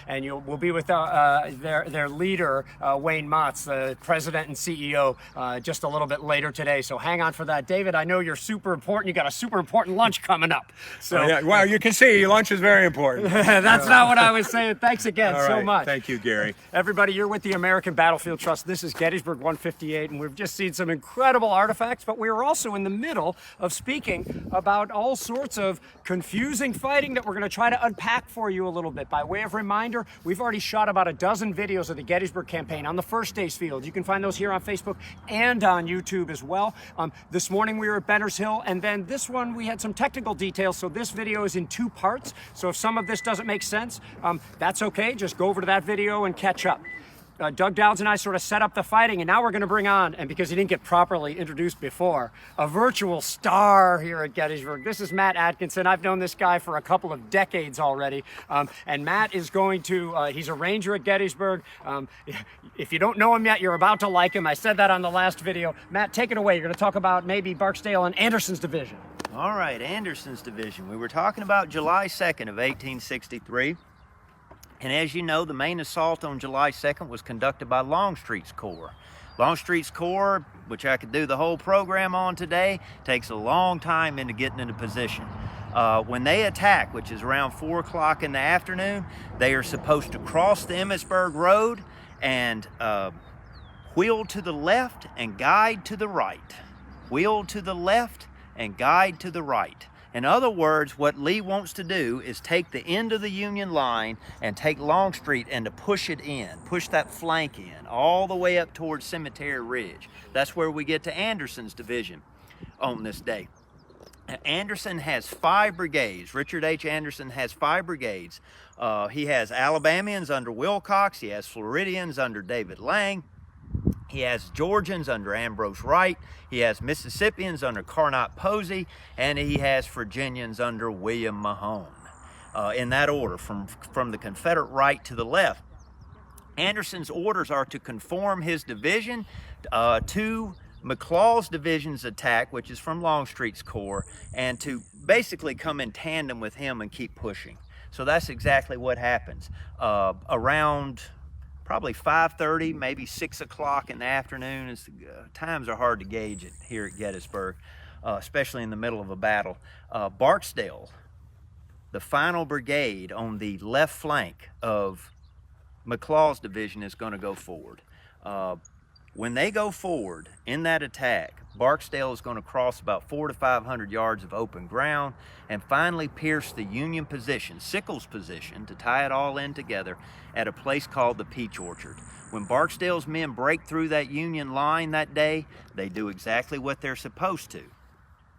Speaker 1: and we'll be with their leader, Wayne Motts, the president and CEO, just a little bit later today. So hang on for that. David, I know you're super important. You got a super important lunch coming up. So
Speaker 3: yeah, well, you can see lunch is very important.
Speaker 1: That's not what I was saying. Thanks again so much.
Speaker 3: Thank you, Gary.
Speaker 1: Everybody, you're with the American Battlefield Trust. This is Gettysburg 158, and we've just seen some incredible artifacts, but we are also in the middle of speaking about all sorts of confusing fighting that we're going to try to unpack for you a little bit. By way of reminder, we've already shot about a dozen videos of the Gettysburg campaign on the first day's field. You can find those here on Facebook and on YouTube as well. This morning we were at Benner's Hill, and then this one we had some technical details, so this video is in two parts. So if some of this doesn't make sense, that's okay. Just go over to that video and catch up. Doug Douds and I sort of set up the fighting, and now we're going to bring on, and because he didn't get properly introduced before, a virtual star here at Gettysburg. This is Matt Atkinson. I've known this guy for a couple of decades already, and Matt is going to, he's a ranger at Gettysburg. If you don't know him yet, you're about to like him. I said that on the last video. Matt, take it away. You're going to talk about maybe Barksdale and Anderson's division.
Speaker 6: All right, Anderson's division. We were talking about July 2nd of 1863. And as you know, the main assault on July 2nd was conducted by Longstreet's Corps. Longstreet's Corps, which I could do the whole program on today, takes a long time into getting into position. When they attack, which is around 4 o'clock in the afternoon, they are supposed to cross the Emmitsburg Road and wheel to the left and guide to the right. Wheel to the left and guide to the right. In other words, what Lee wants to do is take the end of the Union line and take Longstreet and to push it in, push that flank in, all the way up towards Cemetery Ridge. That's where we get to Anderson's division on this day. Anderson has 5 brigades. Richard H. Anderson has 5 brigades. He has Alabamians under Wilcox. He has Floridians under David Lang. He has Georgians under Ambrose Wright. He has Mississippians under Carnot Posey. And he has Virginians under William Mahone. In that order, from the Confederate right to the left. Anderson's orders are to conform his division to McLaws division's attack, which is from Longstreet's corps, and to basically come in tandem with him and keep pushing. So that's exactly what happens. Around probably 5:30, maybe 6 o'clock in the afternoon. Times are hard to gauge here at Gettysburg, especially in the middle of a battle. Barksdale, the final brigade on the left flank of McLaws division, is going to go forward. When they go forward in that attack, Barksdale is going to cross about 400 to 500 yards of open ground and finally pierce the Union position, Sickles' position, to tie it all in together at a place called the Peach Orchard. When Barksdale's men break through that Union line that day, they do exactly what they're supposed to.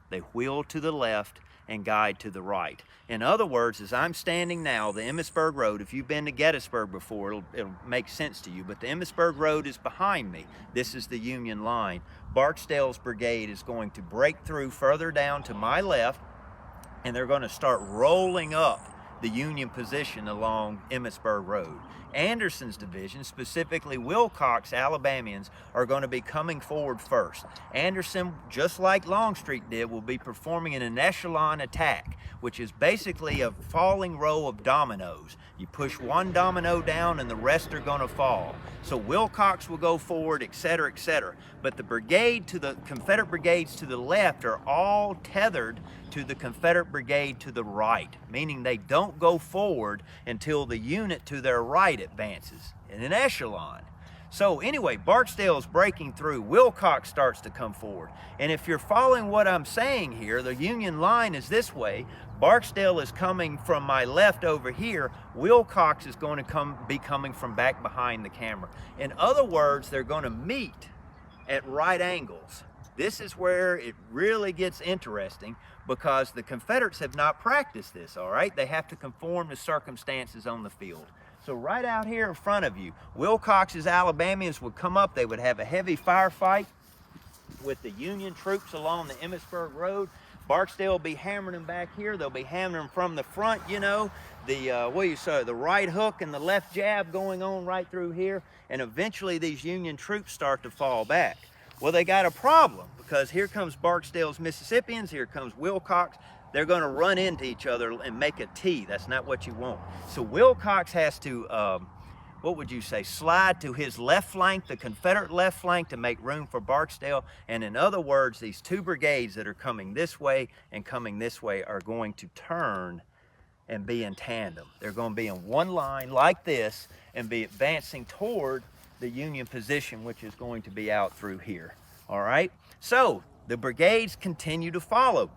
Speaker 6: They wheel to the left and guide to the right. In other words, as I'm standing now, the Emmitsburg Road, if you've been to Gettysburg before, it'll make sense to you, but the Emmitsburg Road is behind me. This is the Union line. Barksdale's brigade is going to break through further down to my left, and they're going to start rolling up the Union position along Emmitsburg Road. Anderson's division, specifically Wilcox's Alabamians, are going to be coming forward first. Anderson, just like Longstreet did, will be performing an echelon attack, which is basically a falling row of dominoes. You push one domino down and the rest are going to fall. So Wilcox will go forward, etc., etc. But the Confederate brigades to the left are all tethered to the Confederate brigade to the right, meaning they don't go forward until the unit to their right advances in an echelon. So anyway, Barksdale's breaking through. Wilcox starts to come forward. And if you're following what I'm saying here, the Union line is this way. Barksdale is coming from my left over here. Wilcox is going to be coming from back behind the camera. In other words, they're going to meet at right angles. This is where it really gets interesting because the Confederates have not practiced this, all right? They have to conform to circumstances on the field. So right out here in front of you, Wilcox's Alabamians would come up. They would have a heavy firefight with the Union troops along the Emmitsburg Road. Barksdale will be hammering them back here. They'll be hammering them from the front, you know, the right hook and the left jab going on right through here. And eventually these Union troops start to fall back. Well, they got a problem because here comes Barksdale's Mississippians, here comes Wilcox. They're going to run into each other and make a T. That's not what you want. So Wilcox has to, slide to his left flank, the Confederate left flank, to make room for Barksdale. And in other words, these two brigades that are coming this way and coming this way are going to turn and be in tandem. They're going to be in one line like this and be advancing toward the Union position, which is going to be out through here. All right? So the brigades continue to follow.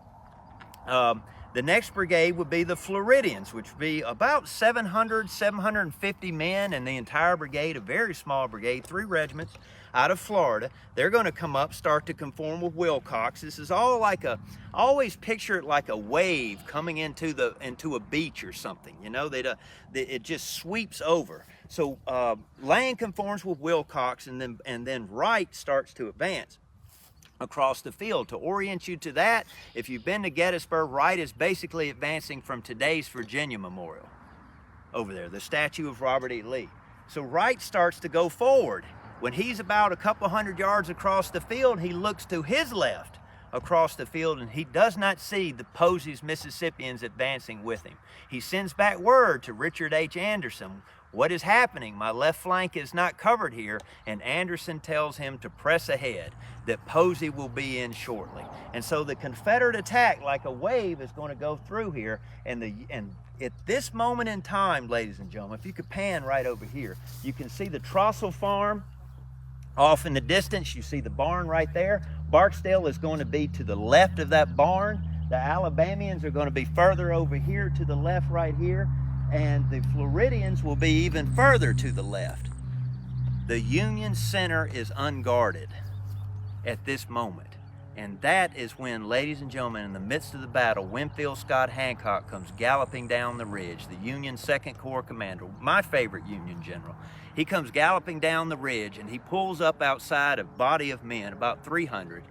Speaker 6: The next brigade would be the Floridians, which would be about 750 men, and the entire brigade, a very small brigade, 3 regiments out of Florida. They're going to come up, start to conform with Wilcox. This is all like I always picture it like a wave coming into a beach or something. You know, it just sweeps over. So Lang conforms with Wilcox, and then Wright starts to advance across the field. To orient you to that, if you've been to Gettysburg, Wright is basically advancing from today's Virginia Memorial over there, the statue of Robert E. Lee. So Wright starts to go forward. When he's about a couple hundred yards across the field, he looks to his left across the field and he does not see the Posey's Mississippians advancing with him. He sends back word to Richard H. Anderson, "What is happening? My left flank is not covered here." And Anderson tells him to press ahead, that Posey will be in shortly. And so the Confederate attack, like a wave, is going to go through here. And at this moment in time, ladies and gentlemen, if you could pan right over here, you can see the Klingle Farm off in the distance. You see the barn right there. Barksdale is going to be to the left of that barn. The Alabamians are going to be further over here to the left right here. And the Floridians will be even further to the left. The Union center is unguarded at this moment. And that is when, ladies and gentlemen, in the midst of the battle, Winfield Scott Hancock comes galloping down the ridge, the Union 2nd Corps commander, my favorite Union general. He comes galloping down the ridge and he pulls up outside a body of men, about 300,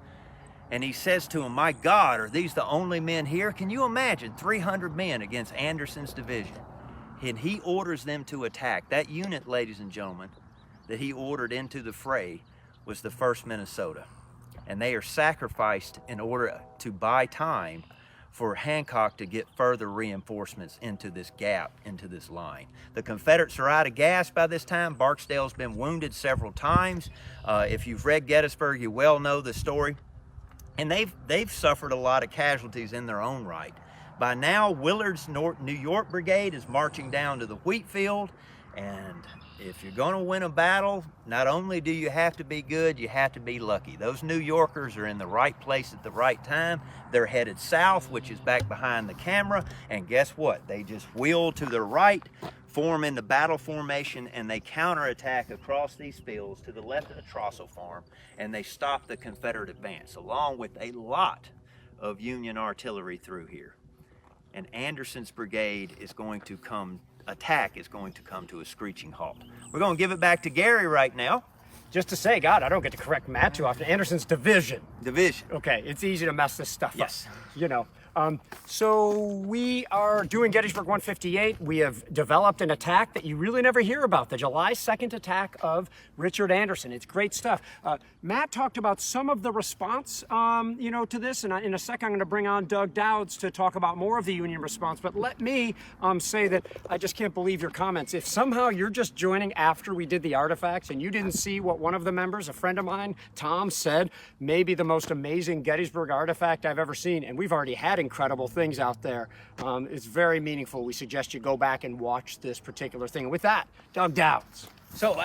Speaker 6: and he says to them, "My God, are these the only men here?" Can you imagine 300 men against Anderson's division? And he orders them to attack. That unit, ladies and gentlemen, that he ordered into the fray was the 1st Minnesota. and they are sacrificed in order to buy time for Hancock to get further reinforcements into this gap, into this line. The Confederates are out of gas by this time. Barksdale's been wounded several times. If you've read Gettysburg, you well know the story. And they've suffered a lot of casualties in their own right. By now, Willard's New York Brigade is marching down to the Wheatfield, and if you're going to win a battle, not only do you have to be good, you have to be lucky. Those New Yorkers are in the right place at the right time. They're headed south, which is back behind the camera, and guess what? They just wheel to the right, form in the battle formation, and they counterattack across these fields to the left of the Klingle Farm, and they stop the Confederate advance, along with a lot of Union artillery through here. And Anderson's brigade is going to come to a screeching halt. We're going to give it back to Garry right now.
Speaker 1: Just to say, God, I don't get to correct Matt too often. Anderson's division.
Speaker 6: Division.
Speaker 1: Okay, it's easy to mess this stuff
Speaker 6: Yes.
Speaker 1: up. You know. So we are doing Gettysburg 158. We have developed an attack that you really never hear about, the July 2nd attack of Richard Anderson. It's great stuff. Matt talked about some of the response, to this, and in a second I'm going to bring on Doug Douds to talk about more of the Union response. But let me say that I just can't believe your comments. If somehow you're just joining after we did the artifacts and you didn't see what one of the members, a friend of mine, Tom, said, maybe the most amazing Gettysburg artifact I've ever seen, and we've already had incredible things out there. It's very meaningful. We suggest you go back and watch this particular thing. And with that, Doug Douds.
Speaker 2: So,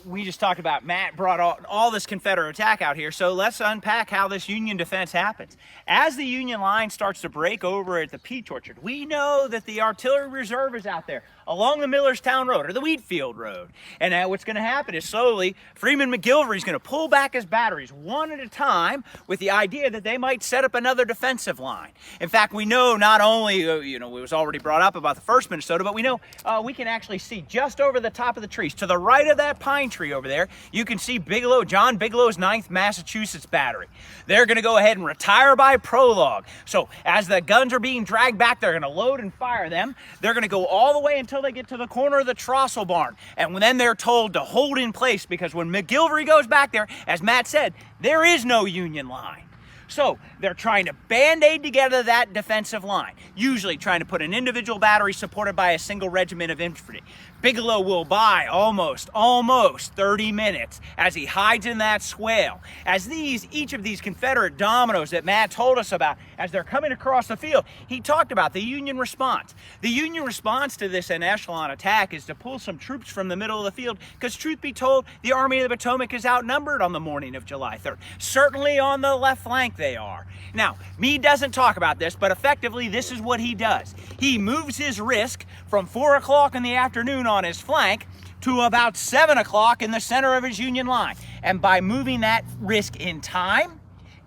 Speaker 2: we just talked about Matt brought all this Confederate attack out here, so let's unpack how this Union defense happens. As the Union line starts to break over at the Peach Orchard, we know that the artillery reserve is out there along the Millerstown Road or the Wheatfield Road. And what's going to happen is slowly Freeman McGilvery is going to pull back his batteries one at a time with the idea that they might set up another defensive line. In fact, we know not only, it was already brought up about the 1st Minnesota, but we know we can actually see just over the top of the trees, to the right of that pine tree over there, you can see John Bigelow's 9th Massachusetts Battery. They're going to go ahead and retire by prologue. So as the guns are being dragged back, they're going to load and fire them. They're going to go all the way until they get to the corner of the Trossel barn. And then they're told to hold in place, because when McGilvery goes back there, as Matt said, there is no Union line. So they're trying to band-aid together that defensive line, usually trying to put an individual battery supported by a single regiment of infantry. Bigelow will buy almost 30 minutes as he hides in that swale. As each of these Confederate dominoes that Matt told us about, as they're coming across the field, he talked about the Union response. The Union response to this en echelon attack is to pull some troops from the middle of the field, because truth be told, the Army of the Potomac is outnumbered on the morning of July 3rd. Certainly on the left flank they are. Now, Meade doesn't talk about this, but effectively this is what he does. He moves his risk from 4 o'clock in the afternoon on his flank to about 7 o'clock in the center of his Union line. And by moving that risk in time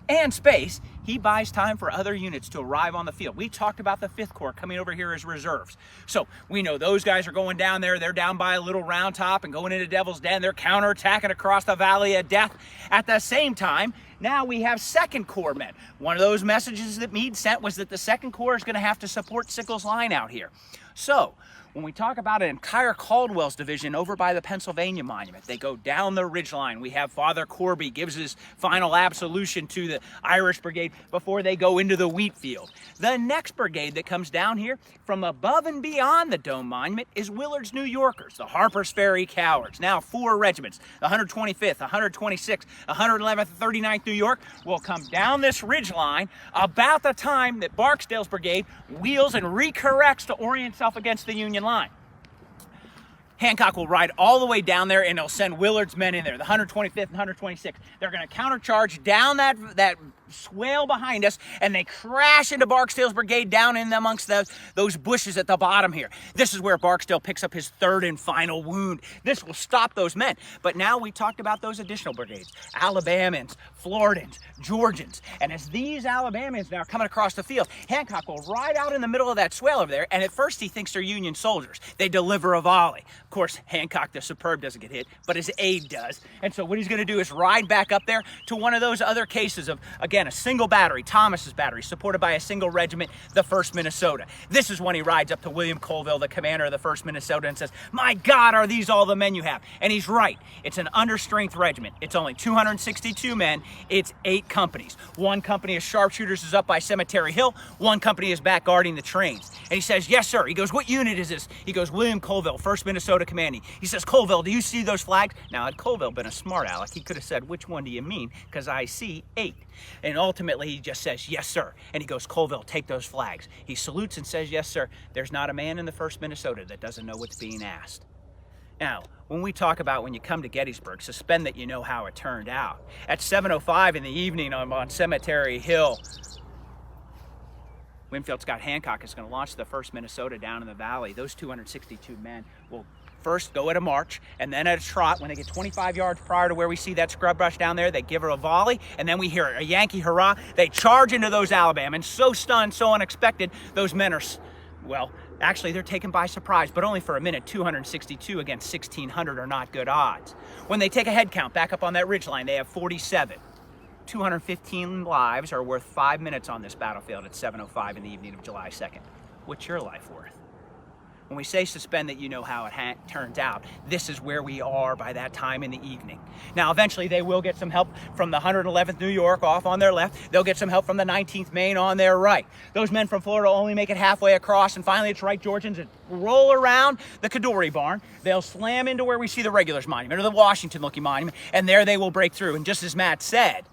Speaker 2: and space, he buys time for other units to arrive on the field. We talked about the 5th Corps coming over here as reserves. So we know those guys are going down there. They're down by a little round top and going into Devil's Den. They're counterattacking across the Valley of Death. At the same time, now we have 2nd Corps men. One of those messages that Meade sent was that the 2nd Corps is going to have to support Sickles' line out here. So when we talk about an entire Caldwell's division over by the Pennsylvania Monument, they go down the ridgeline. We have Father Corby gives his final absolution to the Irish Brigade before they go into the Wheatfield. The next brigade that comes down here from above and beyond the Dome Monument is Willard's New Yorkers, the Harper's Ferry Cowards. Now 4 regiments, the 125th, 126th, 111th, 39th New York, will come down this ridgeline about the time that Barksdale's brigade wheels and recorrects to orient itself against the Union line. Hancock will ride all the way down there, and he'll send Willard's men in there, the 125th and 126th. They're going to countercharge down that swale behind us, and they crash into Barksdale's brigade down in amongst those bushes at the bottom here. This is where Barksdale picks up his 3rd and final wound. This will stop those men. But now we talked about those additional brigades, Alabamans, Floridans, Georgians. And as these Alabamans now are coming across the field, Hancock will ride out in the middle of that swale over there, and at first he thinks they're Union soldiers. They deliver a volley. Of course, Hancock, the superb, doesn't get hit, but his aide does. And so what he's going to do is ride back up there to one of those other cases of, again, again, a single battery, Thomas's battery, supported by a single regiment, the 1st Minnesota. This is when he rides up to William Colville, the commander of the 1st Minnesota, and says, "My God, are these all the men you have?" And he's right. It's an understrength regiment. It's only 262 men. It's 8 companies. One company of sharpshooters is up by Cemetery Hill. One company is back guarding the trains. And he says, "Yes, sir." He goes, "What unit is this?" He goes, "William Colville, 1st Minnesota commanding." He says, "Colville, do you see those flags?" Now, had Colville been a smart aleck, he could have said, "Which one do you mean? Because I see 8. And ultimately, he just says, "Yes, sir." And he goes, "Colville, take those flags." He salutes and says, "Yes, sir." There's not a man in the 1st Minnesota that doesn't know what's being asked. Now, when we talk about when you come to Gettysburg, suspend that you know how it turned out. At 7:05 in the evening on Cemetery Hill, Winfield Scott Hancock is going to launch the 1st Minnesota down in the valley. Those 262 men will first go at a march and then at a trot. When they get 25 yards prior to where we see that scrub brush down there, they give her a volley, and then we hear a Yankee hurrah. They charge into those Alabamans, so stunned, so unexpected, those men are, well, actually they're taken by surprise, but only for a minute. 262 against 1,600 are not good odds. When they take a head count back up on that ridgeline, they have 47. 215 lives are worth 5 minutes on this battlefield at 7:05 in the evening of July 2nd. What's your life worth? When we say suspend that you know how it turns out, this is where we are by that time in the evening. Now, eventually they will get some help from the 111th New York off on their left. They'll get some help from the 19th Maine on their right. Those men from Florida only make it halfway across, and finally it's Wright Georgians that roll around the Cadore barn. They'll slam into where we see the Regulars Monument, or the Washington-looking monument, and there they will break through. And just as Matt said,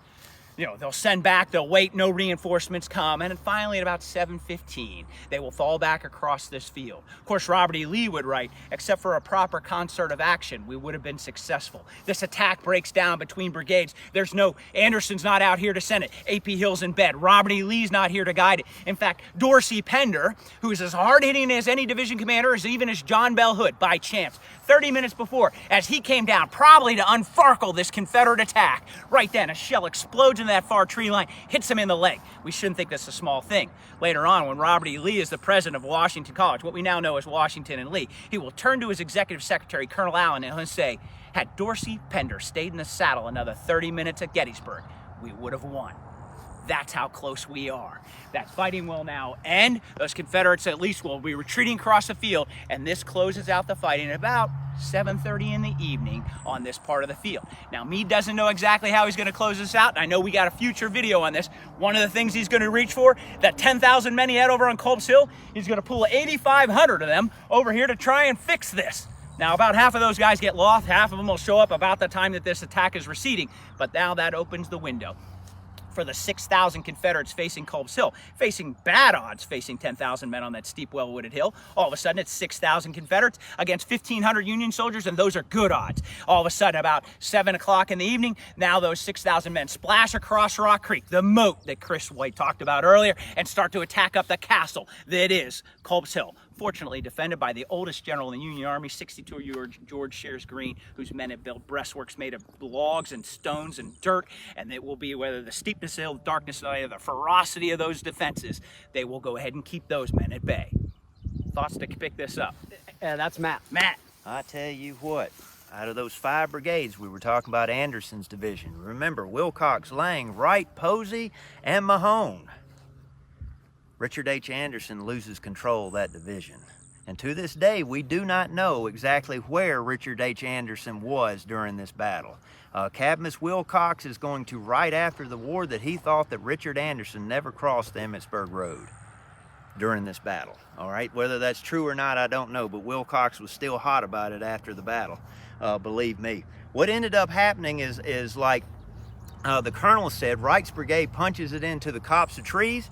Speaker 2: you know, they'll send back, they'll wait, no reinforcements come, and then finally at about 7:15, they will fall back across this field. Of course, Robert E. Lee would write, "Except for a proper concert of action, we would have been successful." This attack breaks down between brigades. There's no, Anderson's not out here to send it. A.P. Hill's in bed. Robert E. Lee's not here to guide it. In fact, Dorsey Pender, who is as hard-hitting as any division commander, as even as John Bell Hood, by chance, 30 minutes before, as he came down, probably to unfarkle this Confederate attack, right then, a shell explodes in that far tree line, hits him in the leg. We shouldn't think that's a small thing. Later on, when Robert E. Lee is the president of Washington College, what we now know as Washington and Lee, he will turn to his executive secretary, Colonel Allen, and he'll say, "Had Dorsey Pender stayed in the saddle another 30 minutes at Gettysburg, we would have won." That's how close we are. That fighting will now end. Those Confederates at least will be retreating across the field, and this closes out the fighting at about 7:30 in the evening on this part of the field. Now, Meade doesn't know exactly how he's going to close this out, and I know we got a future video on this. One of the things he's going to reach for, that 10,000 men he had over on Culp's Hill, he's going to pull 8,500 of them over here to try and fix this. Now, about half of those guys get lost. Half of them will show up about the time that this attack is receding, but now that opens the window for the 6,000 Confederates facing Culp's Hill, facing bad odds, facing 10,000 men on that steep, well-wooded hill. All of a sudden, it's 6,000 Confederates against 1,500 Union soldiers, and those are good odds. All of a sudden, about 7 o'clock in the evening, now those 6,000 men splash across Rock Creek, the moat that Kris White talked about earlier, and start to attack up the castle that is Culp's Hill. Fortunately defended by the oldest general in the Union Army, 62-year-old George Shears Greene, whose men have built breastworks made of logs and stones and dirt, and it will be, whether the steepness of the darkness or the ferocity of those defenses, they will go ahead and keep those men at bay. Thoughts to pick this up?
Speaker 1: That's Matt.
Speaker 2: Matt.
Speaker 6: I tell you what, out of those 5 brigades, we were talking about Anderson's division. Remember, Wilcox, Lang, Wright, Posey, and Mahone. Richard H. Anderson loses control of that division. And to this day, we do not know exactly where Richard H. Anderson was during this battle. Cadmus Wilcox is going to write after the war that he thought that Richard Anderson never crossed the Emmitsburg Road during this battle. All right, whether that's true or not, I don't know, but Wilcox was still hot about it after the battle, believe me. What ended up happening is like the colonel said, Wright's brigade punches it into the copse of trees.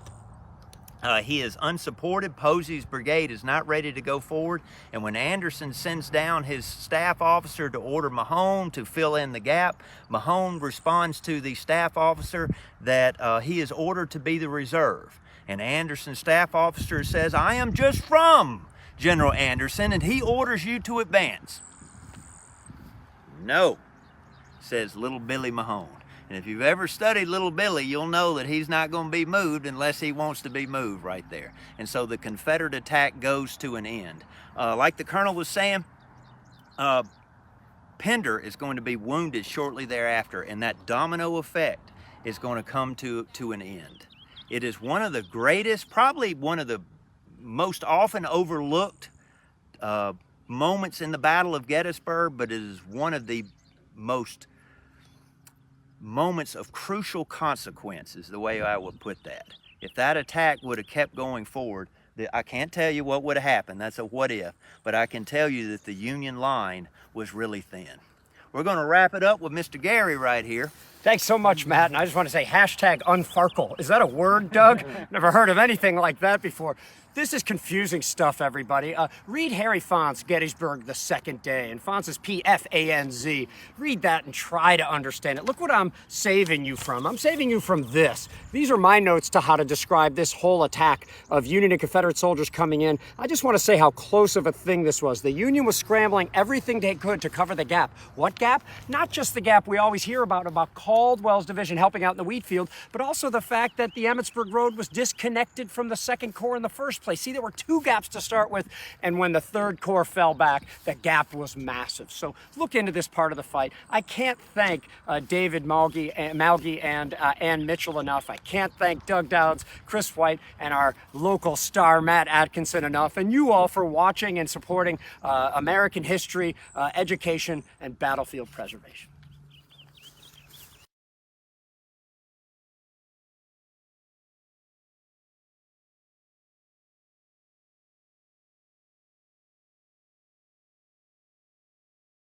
Speaker 6: He is unsupported. Posey's brigade is not ready to go forward. And when Anderson sends down his staff officer to order Mahone to fill in the gap, Mahone responds to the staff officer that he is ordered to be the reserve. And Anderson's staff officer says, "I am just from General Anderson, and he orders you to advance." "No," says little Billy Mahone. And if you've ever studied little Billy, you'll know that he's not going to be moved unless he wants to be moved right there. And so the Confederate attack goes to an end. Like the colonel was saying, Pender is going to be wounded shortly thereafter, and that domino effect is going to come to an end. It is one of the greatest, probably one of the most often overlooked moments in the Battle of Gettysburg, but it is one of the most moments of crucial consequence, is the way I would put that. If that attack would have kept going forward, I can't tell you what would have happened. That's a what if, but I can tell you that the Union line was really thin. We're going to wrap it up with Mr. Garry right here.
Speaker 1: Thanks so much, Matt. And I just want to say #unfarkle. Is that a word, Doug? Never heard of anything like that before. This is confusing stuff, everybody. Read Harry Fon's Gettysburg the Second Day, and Fon's is P-F-A-N-Z. Read that and try to understand it. Look what I'm saving you from. I'm saving you from this. These are my notes to how to describe this whole attack of Union and Confederate soldiers coming in. I just want to say how close of a thing this was. The Union was scrambling everything they could to cover the gap. What gap? Not just the gap we always hear about Caldwell's division helping out in the Wheatfield, but also the fact that the Emmitsburg Road was disconnected from the Second Corps in the first place. See, there were two gaps to start with, and when the Third Corps fell back, the gap was massive. So look into this part of the fight. I can't thank David Malgee and Ann Mitchell enough. I can't thank Doug Douds, Kris White, and our local star, Matt Atkinson, enough, and you all for watching and supporting American history, education, and battlefield preservation.